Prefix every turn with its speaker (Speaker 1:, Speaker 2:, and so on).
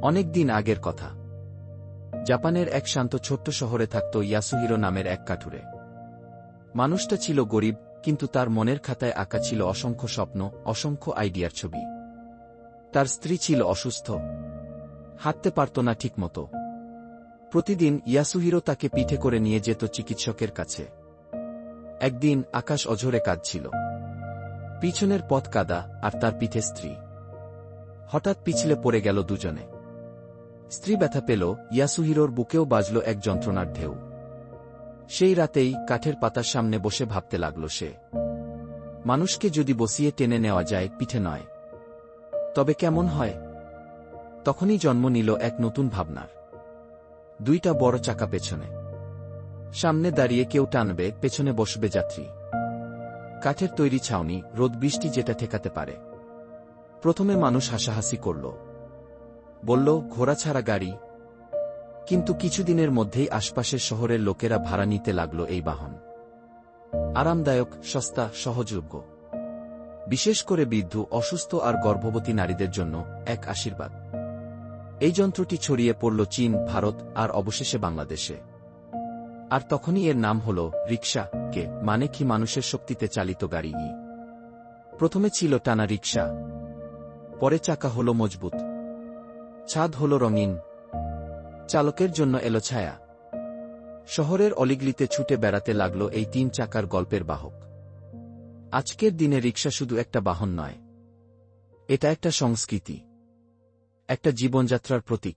Speaker 1: অনেক দিন আগের কথা। জাপানের এক শান্ত ছোট্ট শহরে থাকত ইয়াসুহিরো নামের এক কাঠুরে। মানুষটা ছিল গরিব, কিন্তু তার মনের খাতায় আঁকা ছিল অসংখ্য স্বপ্ন, অসংখ্য আইডিয়ার ছবি। তার স্ত্রী ছিল অসুস্থ, হাঁটতে পারত না ঠিকমতো। প্রতিদিন ইয়াসুহিরো তাকে পিঠে করে নিয়ে যেত চিকিৎসকের কাছে। একদিন আকাশ অঝোরে কাঁদছিল। পিছনের পথ কাদা, আর তার পিঠে স্ত্রী। হঠাৎ পিছলে পড়ে গেল দুজনে। স্ত্রী ব্যথা পেল, ইয়াসুহিরোর বুকেও বাজল এক যন্ত্রণার ঢেউ। সেই রাতেই কাঠের পাতার সামনে বসে ভাবতে লাগল সে, মানুষকে যদি বসিয়ে টেনে নেওয়া যায়, পিঠে নয়, তবে কেমন হয়? তখনই জন্ম নিল এক নতুন ভাবনার। দুইটা বড় চাকা পেছনে, সামনে দাঁড়িয়ে কেউ টানবে, পেছনে বসবে যাত্রী। কাঠের তৈরি ছাউনি, রোদ বৃষ্টি যেটা ঠেকাতে পারে। প্রথমে মানুষ হাসাহাসি করল, বলল ঘোড়া ছাড়া গাড়ি। কিন্তু কিছুদিনের মধ্যেই আশপাশের শহরের লোকেরা ভাড়া নিতে লাগল এই বাহন। আরামদায়ক, সস্তা, সহযোগ্য। বিশেষ করে বৃদ্ধ, অসুস্থ আর গর্ভবতী নারীদের জন্য এক আশীর্বাদ। এই যন্ত্রটি ছড়িয়ে পড়ল চীন, ভারত আর অবশেষে বাংলাদেশে। আর তখনই এর নাম হল রিকশা। কে মানে কি মানুষের শক্তিতে চালিত গাড়ি। প্রথমে ছিল টানা রিকশা, পরে চাকা হল মজবুত, ছাদ হল রঙিন, চালকের জন্য এলো ছায়া। শহরের অলিগলিতে ছুটে বেড়াতে লাগল এই 3 চাকার গল্পের বাহক। আজকের দিনে রিকশা শুধু একটা বাহন নয়, এটা একটা সংস্কৃতি, একটা জীবনযাত্রার প্রতীক।